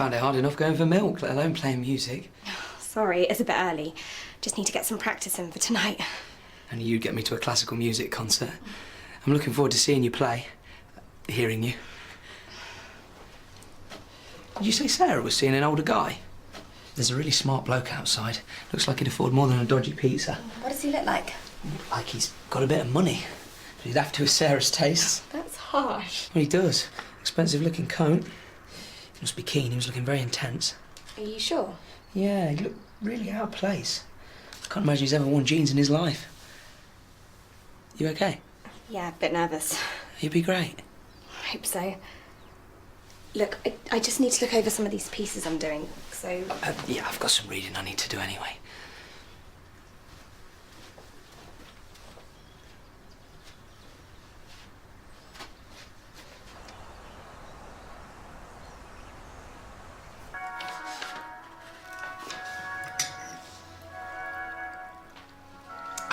found it hard enough going for milk, let alone playing music. Sorry, it's a bit early. Just need to get some practice in for tonight. Only you'd get me to a classical music concert. I'm looking forward to seeing you play, hearing you. Did you say Sarah was seeing an older guy? There's a really smart bloke outside. Looks like he'd afford more than a dodgy pizza. What does he look like? Like he's got a bit of money. But he'd have to with Sarah's tastes. That's harsh. Well, he does. Expensive looking coat. He must be keen. He was looking very intense. Are you sure? Yeah, he looked really out of place. I can't imagine he's ever worn jeans in his life. You okay? Yeah, a bit nervous. You'd be great. I hope so. Look, I just need to look over some of these pieces I'm doing, so... Yeah, I've got some reading I need to do anyway.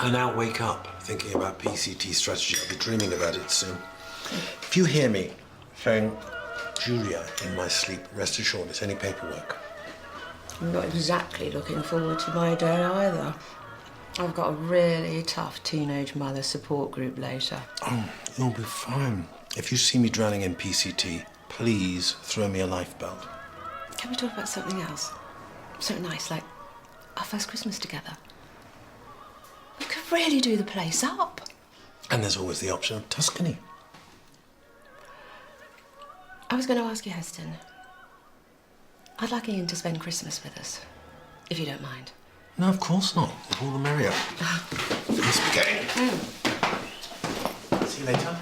I now wake up thinking about PCT strategy. I'll be dreaming about it soon. If you hear me phone Julia in my sleep, rest assured it's only paperwork. I'm not exactly looking forward to my day either. I've got a really tough teenage mother support group later. Oh, you'll be fine. If you see me drowning in PCT, please throw me a lifebelt. Can we talk about something else? Something nice, like our first Christmas together. We could really do the place up. And there's always the option of Tuscany. I was going to ask you, Heston. I'd like Ian to spend Christmas with us, if you don't mind. No, of course not. The more the merrier. Let's be going. See you later.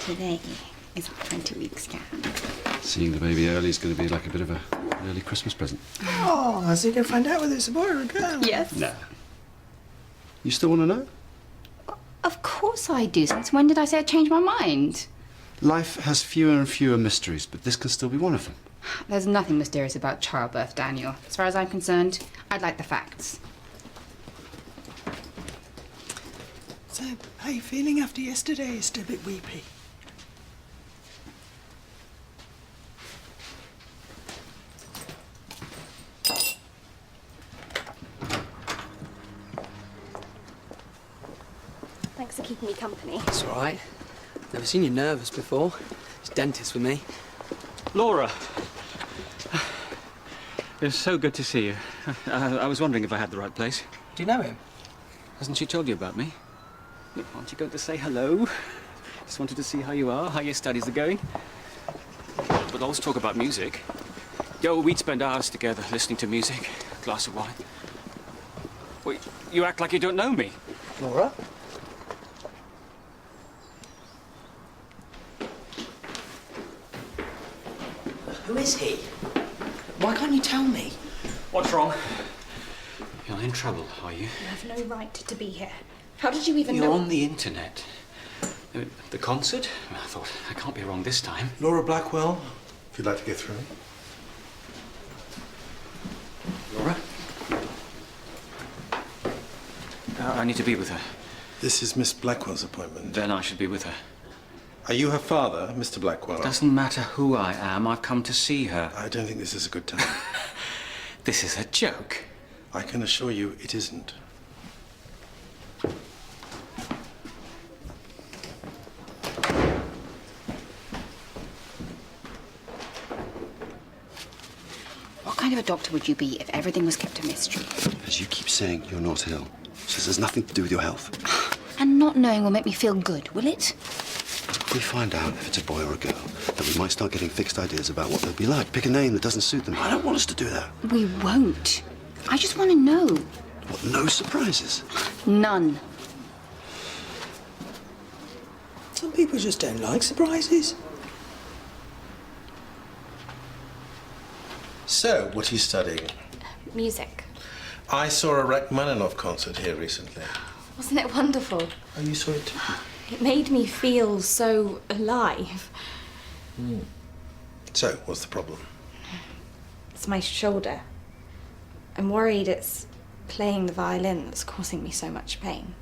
Today is our 20-week scan. Seeing the baby early is going to be like a bit of an early Christmas present. Oh, so you can find out whether it's a boy or a girl? Yes. No. You still want to know? Of course I do. Since when did I say I changed my mind? Life has fewer and fewer mysteries, but this can still be one of them. There's nothing mysterious about childbirth, Daniel. As far as I'm concerned, I'd like the facts. So, how are you feeling after yesterday? Still a bit weepy? Thanks for keeping me company. It's all right. Never seen you nervous before. It's dentist with me. Laura! It's so good to see you. I was wondering if I had the right place. Do you know him? Hasn't she told you about me? Aren't you going to say hello? Just wanted to see how you are, how your studies are going. But always talk about music. Yo, we'd spend hours together listening to music, a glass of wine. Wait, you act like you don't know me. Laura? Who is he? Why can't you tell me? What's wrong? You're in trouble, are you? You have no right to be here. How did you even know? You're on the internet. The concert? I thought, I can't be wrong this time. Laura Blackwell, if you'd like to go through. Laura? I need to be with her. This is Miss Blackwell's appointment. Then I should be with her. Are you her father, Mr. Blackwell? It doesn't matter who I am, I've come to see her. I don't think this is a good time. This is a joke. I can assure you it isn't. What kind of a doctor would you be if everything was kept a mystery? As you keep saying, you're not ill. So this has nothing to do with your health. And not knowing will make me feel good, will it? If we find out if it's a boy or a girl, then we might start getting fixed ideas about what they'll be like. Pick a name that doesn't suit them. I don't want us to do that. We won't. I just want to know. What, no surprises? None. Some people just don't like surprises. So, what are you studying? Music. I saw a Rachmaninoff concert here recently. Wasn't it wonderful? Oh, you saw it too? It made me feel so alive. So, what's the problem? It's my shoulder. I'm worried it's playing the violin that's causing me so much pain.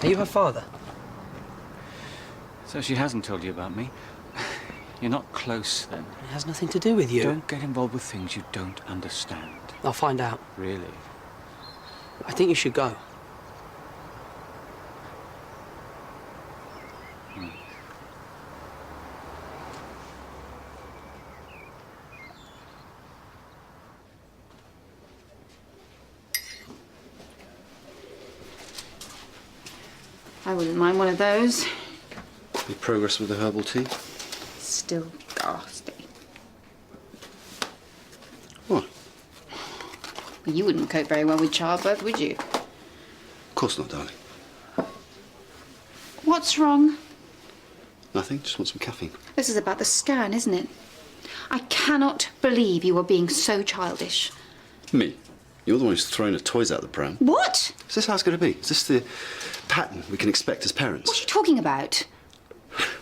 Are you her father? So she hasn't told you about me? You're not close, then? It has nothing to do with you. Don't get involved with things you don't understand. I'll find out. Really? I think you should go. I wouldn't mind one of those. Any progress with the herbal tea? Still ghastly. What? You wouldn't cope very well with childbirth, would you? Of course not, darling. What's wrong? Nothing, just want some caffeine. This is about the scan, isn't it? I cannot believe you are being so childish. Me? You're the one who's throwing the toys out the pram. What? Is this how it's going to be? Is this the pattern we can expect as parents? What are you talking about?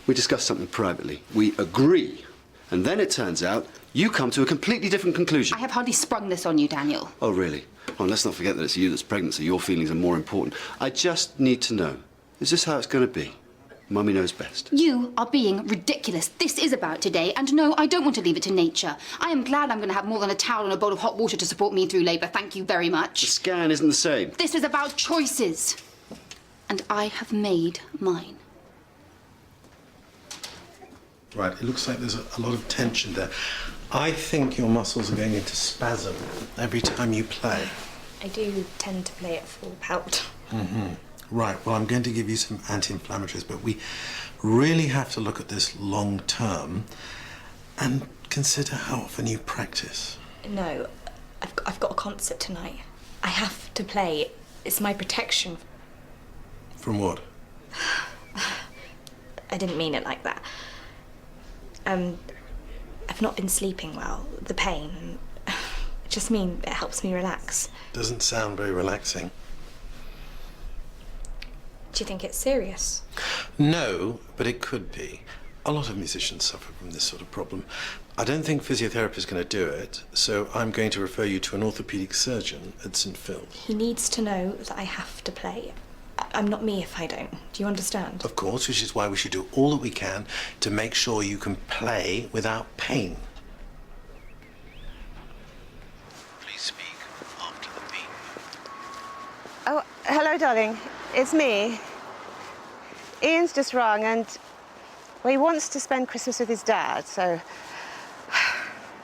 We discuss something privately. We agree. And then it turns out you come to a completely different conclusion. I have hardly sprung this on you, Daniel. Oh, really? Oh, and let's not forget that it's you that's pregnant, so your feelings are more important. I just need to know, is this how it's going to be? Mummy knows best. You are being ridiculous. This is about today, and no, I don't want to leave it to nature. I am glad I'm going to have more than a towel and a bowl of hot water to support me through labour. Thank you very much. The scan isn't the same. This is about choices. And I have made mine. Right, it looks like there's a lot of tension there. I think your muscles are going into spasm every time you play. I do tend to play at full pelt. Right, well, I'm going to give you some anti-inflammatories, but we really have to look at this long term and consider how often you practice. No, I've got a concert tonight. I have to play. It's my protection. From what? I didn't mean it like that. I've not been sleeping well. The pain. I just mean it helps me relax. Doesn't sound very relaxing. Do you think it's serious? No, but it could be. A lot of musicians suffer from this sort of problem. I don't think physiotherapy is going to do it, so I'm going to refer you to an orthopaedic surgeon at St. Phil's. He needs to know that I have to play. I'm not me if I don't. Do you understand? Of course, which is why we should do all that we can to make sure you can play without pain. Please speak after the beep. Oh, hello, darling. It's me. Ian's just rung and, well, he wants to spend Christmas with his dad, so...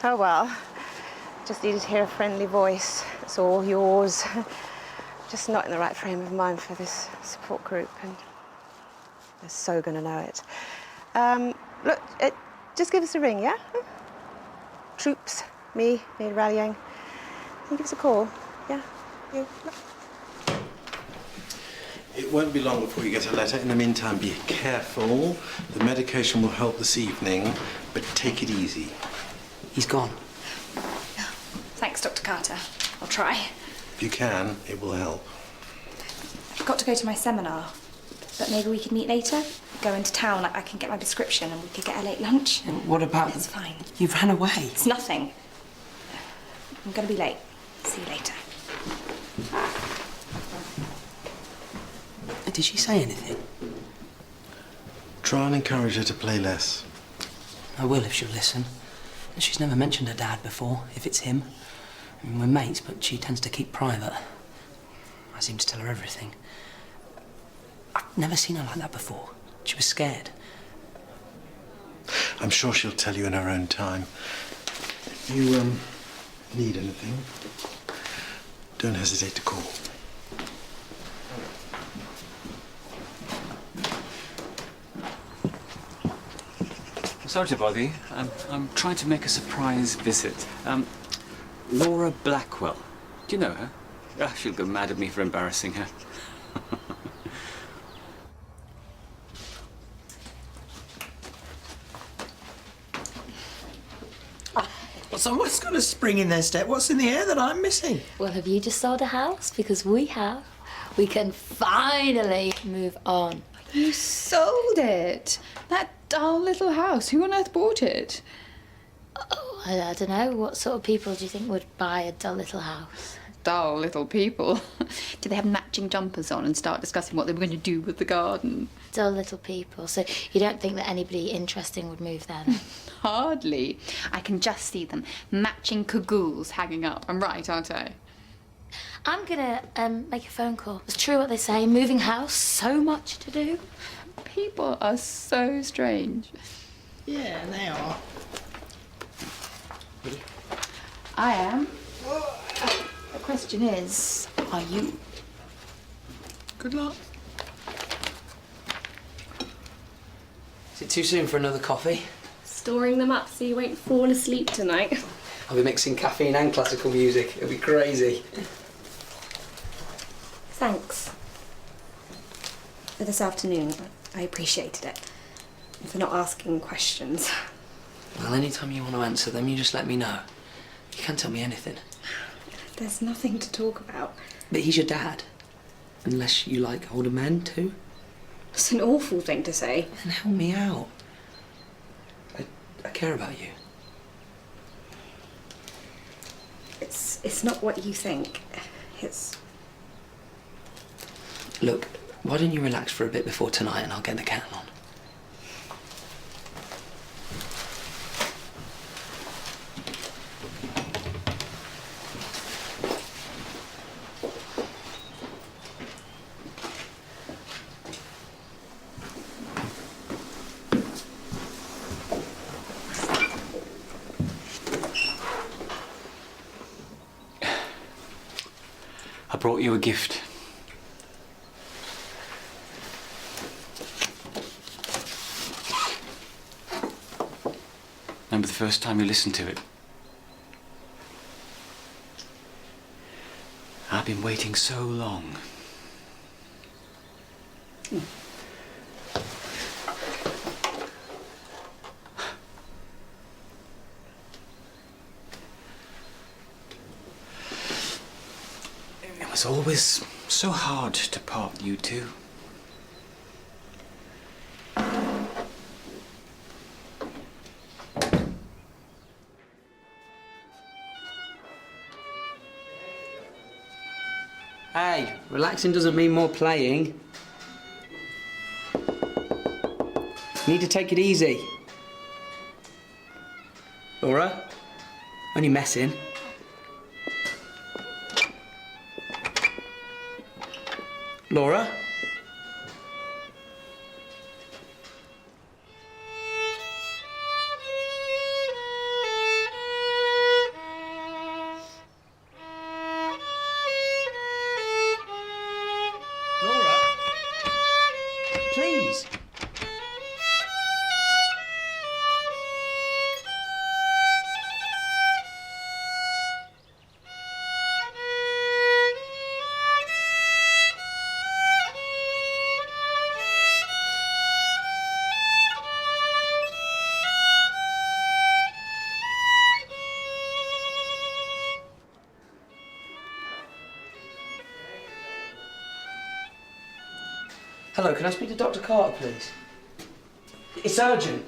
Oh, well. Just needed to hear a friendly voice. It's all yours. Just not in the right frame of mind for this support group, and they're so going to know it. Look, just give us a ring, yeah? Troops, me rallying. Give us a call, yeah? You. It won't be long before you get a letter. In the meantime, be careful. The medication will help this evening, but take it easy. He's gone. Thanks, Dr. Carter. I'll try. If you can, it will help. I've got to go to my seminar, but maybe we could meet later. Go into town, I can get my prescription and we could get a late lunch. And what about... It's fine. You've ran away. It's nothing. I'm going to be late. See you later. Did she say anything? Try and encourage her to play less. I will if she'll listen. She's never mentioned her dad before, if it's him. I mean, we're mates, but she tends to keep private. I seem to tell her everything. I've never seen her like that before. She was scared. I'm sure she'll tell you in her own time. If you need anything, don't hesitate to call. Sorry to bother you. I'm trying to make a surprise visit. Laura Blackwell. Do you know her? Ah, she'll go mad at me for embarrassing her. Well, someone's got a spring in their step. What's in the air that I'm missing? Well, have you just sold a house? Because we have. We can finally move on. You sold it. That dull little house. Who on earth bought it? Oh, I don't know. What sort of people do you think would buy a dull little house? Dull little people. Did they have matching jumpers on and start discussing what they were going to do with the garden? Dull little people. So you don't think that anybody interesting would move then? Hardly. I can just see them. Matching cagoules hanging up. I'm right, aren't I? I'm gonna make a phone call. It's true what they say. Moving house, so much to do. People are so strange. Yeah, they are. I am. The question is, are you? Good luck. Is it too soon for another coffee? Storing them up so you won't fall asleep tonight. I'll be mixing caffeine and classical music. It'll be crazy. Thanks for this afternoon. I appreciated it. And for not asking questions. Well, anytime you want to answer them, you just let me know. You can't tell me anything. There's nothing to talk about. But he's your dad. Unless you like older men, too. It's an awful thing to say. Then help me out. I care about you. It's not what you think. It's... Look, why don't you relax for a bit before tonight and I'll get the kettle on. I brought you a gift. Remember the first time you listened to it? I've been waiting so long. It was always so hard to part you two. Hey, relaxing doesn't mean more playing. You need to take it easy. Laura? Only messing. Laura? Laura? Please. Hello, can I speak to Dr. Carter, please? It's urgent.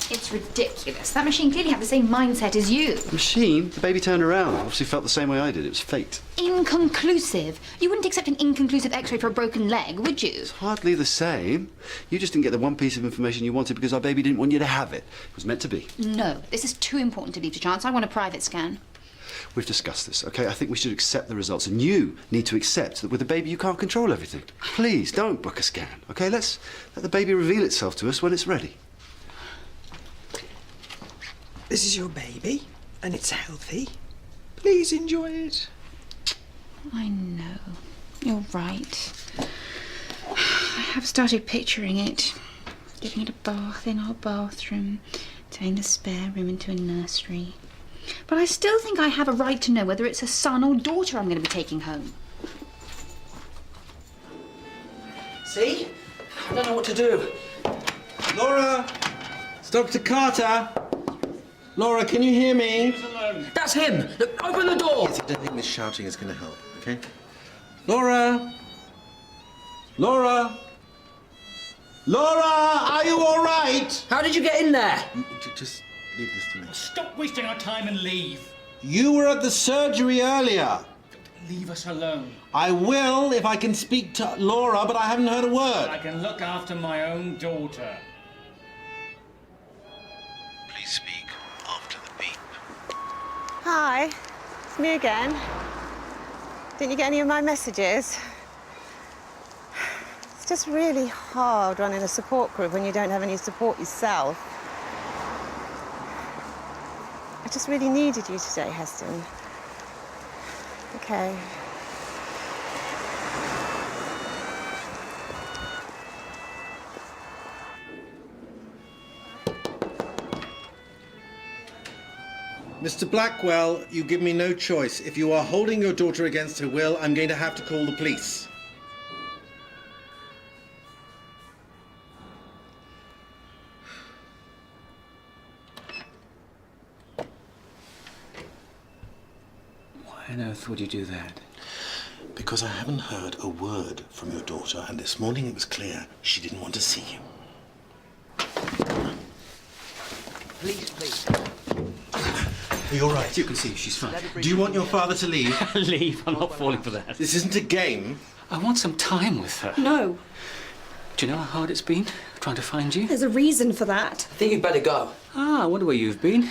It's ridiculous. That machine clearly had the same mindset as you. Machine? The baby turned around. Obviously felt the same way I did. It was fate. Inconclusive. You wouldn't accept an inconclusive x-ray for a broken leg, would you? It's hardly the same. You just didn't get the one piece of information you wanted because our baby didn't want you to have it. It was meant to be. No, this is too important to leave to chance. I want a private scan. we've discussed this, okay? I think we should accept the results, and you need to accept that with a baby you can't control everything. Please, don't book a scan, okay? Let's let the baby reveal itself to us when it's ready. This is your baby, and it's healthy. Please enjoy it. I know. You're right. I have started picturing it. Giving it a bath in our bathroom, turning the spare room into a nursery. But I still think I have a right to know whether it's a son or daughter I'm going to be taking home. See? I don't know what to do. Laura! It's Dr. Carter! Laura, can you hear me? That's him! Look, open the door! Yes, I don't think this shouting is going to help, okay? Laura! Laura! Laura! Are you all right? How did you get in there? Just leave this to me. Stop wasting our time and leave. You were at the surgery earlier. Leave us alone. I will if I can speak to Laura, but I haven't heard a word. I can look after my own daughter. Please speak after the beep. Hi, it's me again. Didn't you get any of my messages? It's just really hard running a support group when you don't have any support yourself. I just really needed you today, Heston. Okay. Mr. Blackwell, you give me no choice. If you are holding your daughter against her will, I'm going to have to call the police. Why on earth would you do that? Because I haven't heard a word from your daughter, and this morning it was clear she didn't want to see you. Please, please. Are you all right? You can see she's fine. Do you want your father to leave? Leave? I'm not falling for that. This isn't a game. I want some time with her. No, Do you know how hard it's been trying to find you? there's a reason for that. I think you'd better go. Ah, I wonder where you've been.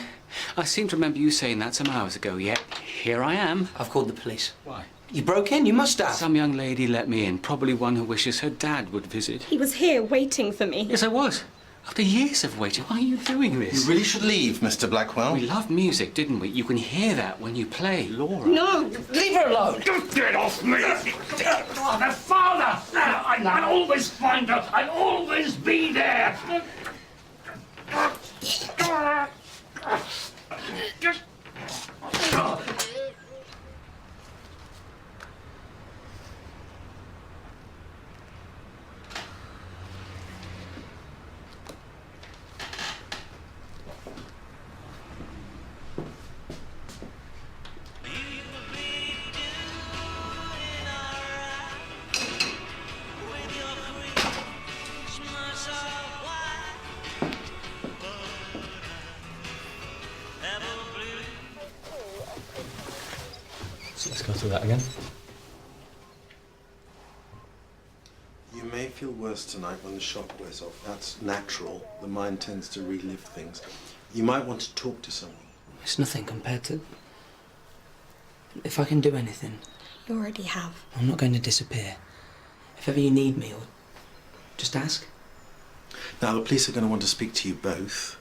I seem to remember you saying that some hours ago. Yet, here I am. I've called the police. Why? You broke in, you must have. Some young lady let me in, probably one who wishes her dad would visit. He was here waiting for me. Yes, I was. After years of waiting, why are you doing this? You really should leave, Mr. Blackwell. We loved music, didn't we? You can hear that when you play, Laura. No! Leave her alone! Don't get off me! I'm her father! I'll always find her! I'll always be there! So let's go through that again. You may feel worse tonight when the shock wears off. That's natural. The mind tends to relive things. You might want to talk to someone. It's nothing compared to... If I can do anything, You already have. I'm not going to disappear. If ever you need me, or just ask. Now, the police are going to want to speak to you both.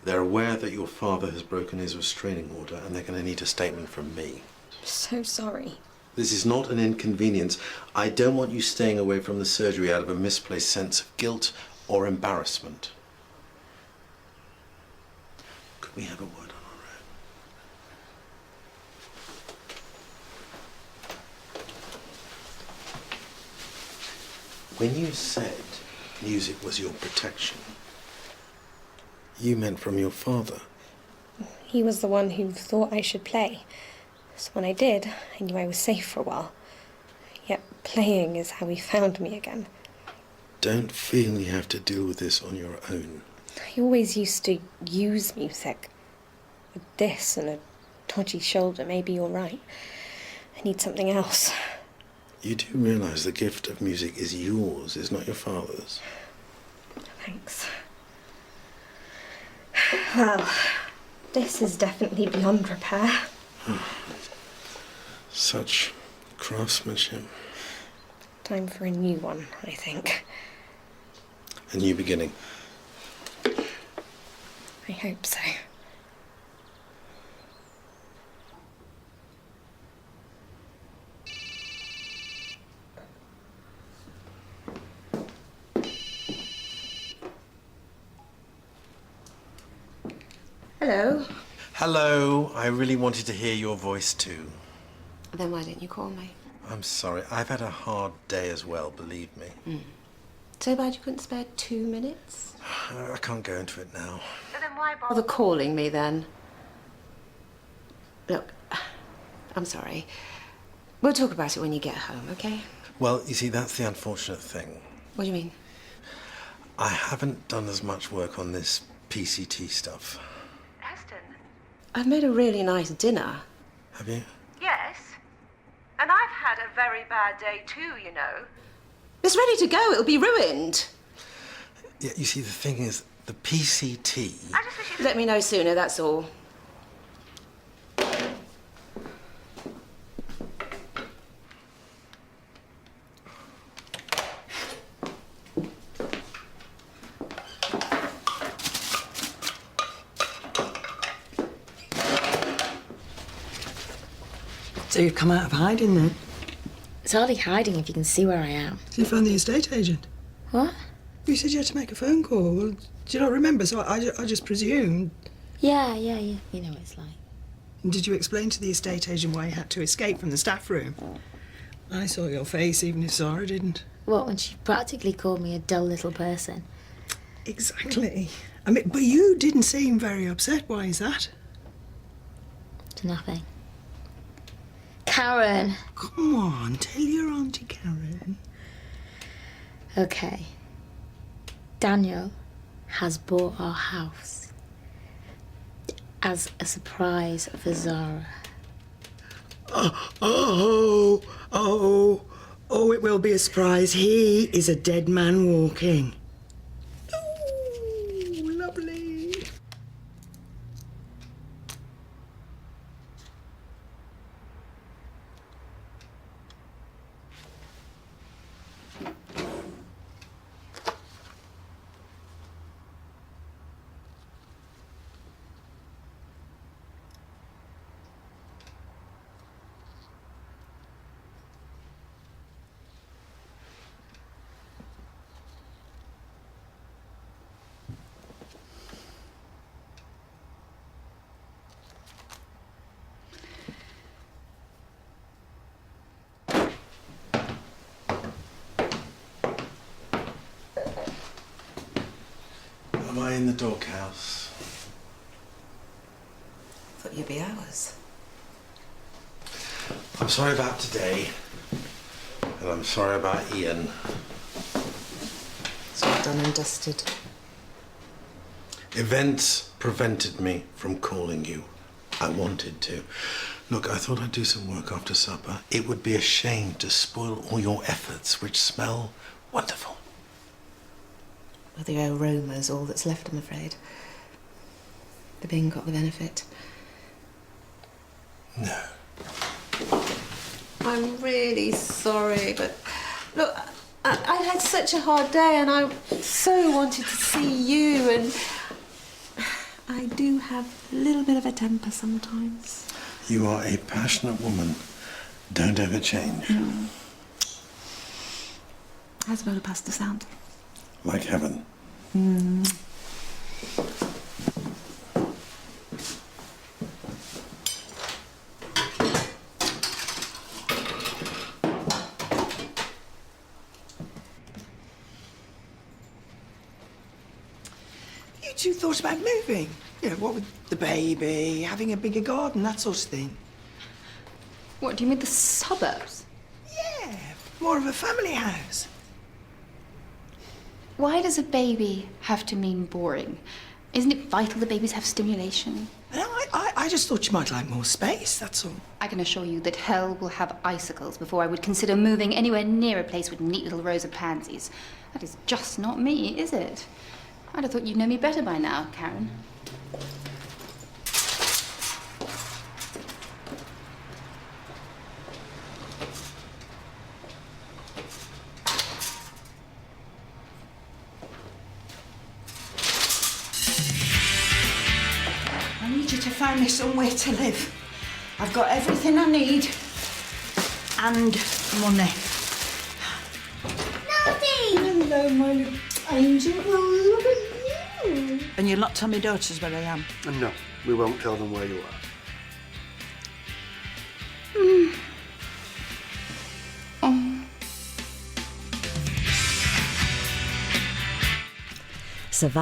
They're aware that your father has broken his restraining order, and they're going to need a statement from me. I'm so sorry. This is not an inconvenience. I don't want you staying away from the surgery out of a misplaced sense of guilt or embarrassment. Could we have a word on our own? When you said music was your protection, you meant from your father. He was the one who thought I should play. So when I did, I knew I was safe for a while. Yet playing is how he found me again. Don't feel you have to deal with this on your own. He always used to use music. With this and a dodgy shoulder, maybe you're right. I need something else. You do realise the gift of music is yours, it's not your father's. Thanks. Well, this is definitely beyond repair. Such craftsmanship. Time for a new one, I think. A new beginning. I hope so. Hello. Hello. I really wanted to hear your voice too. Then why didn't you call me? I'm sorry. I've had a hard day as well, believe me. So bad you couldn't spare 2 minutes? I can't go into it now. So then why bother calling me then? Look, I'm sorry. We'll talk about it when you get home, okay? Well, you see, that's the unfortunate thing. What do you mean? I haven't done as much work on this PCT stuff. I've made a really nice dinner. Have you? Yes. And I've had a very bad day too, you know. It's ready to go. It'll be ruined. Yeah, you see, the thing is, the PCT... I just wish you'd let me know sooner, that's all. So you've come out of hiding then? It's hardly hiding if you can see where I am. So you found the estate agent? What? You said you had to make a phone call. Well, do you not remember? So I just presumed. Yeah. You know what it's like. And did you explain to the estate agent why you had to escape from the staff room? I saw your face, even if Zara didn't. What, when she practically called me a dull little person? Exactly. I mean, but you didn't seem very upset. Why is that? It's nothing. Karen. Come on, tell your Auntie Karen. Okay. Daniel has bought our house as a surprise for Zara. Oh, it will be a surprise. He is a dead man walking. Oh, lovely. Am I in the doghouse? Thought you'd be ours. I'm sorry about today. And I'm sorry about Ian. It's all done and dusted. Events prevented me from calling you. I wanted to. Look, I thought I'd do some work after supper. It would be a shame to spoil all your efforts, which smell wonderful. Well, the aroma's all that's left, I'm afraid. The Bing got the benefit. No. I'm really sorry, but look, I had such a hard day and I so wanted to see you, and I do have a little bit of a temper sometimes. You are a passionate woman. Don't ever change. How's about a pasta sound? Like heaven. You two thought about moving? You know, what with the baby, having a bigger garden, that sort of thing. What, do you mean the suburbs? Yeah, more of a family house. Why does a baby have to mean boring? Isn't it vital that babies have stimulation? No, I just thought you might like more space, that's all. I can assure you that hell will have icicles before I would consider moving anywhere near a place with neat little rows of pansies. That is just not me, is it? I'd have thought you'd know me better by now, Karen. find me somewhere to live. I've got everything I need and money. Daddy! Hello, my little angel. Well, look at you. And you'll not tell me daughters where I am? And no, we won't tell them where you are.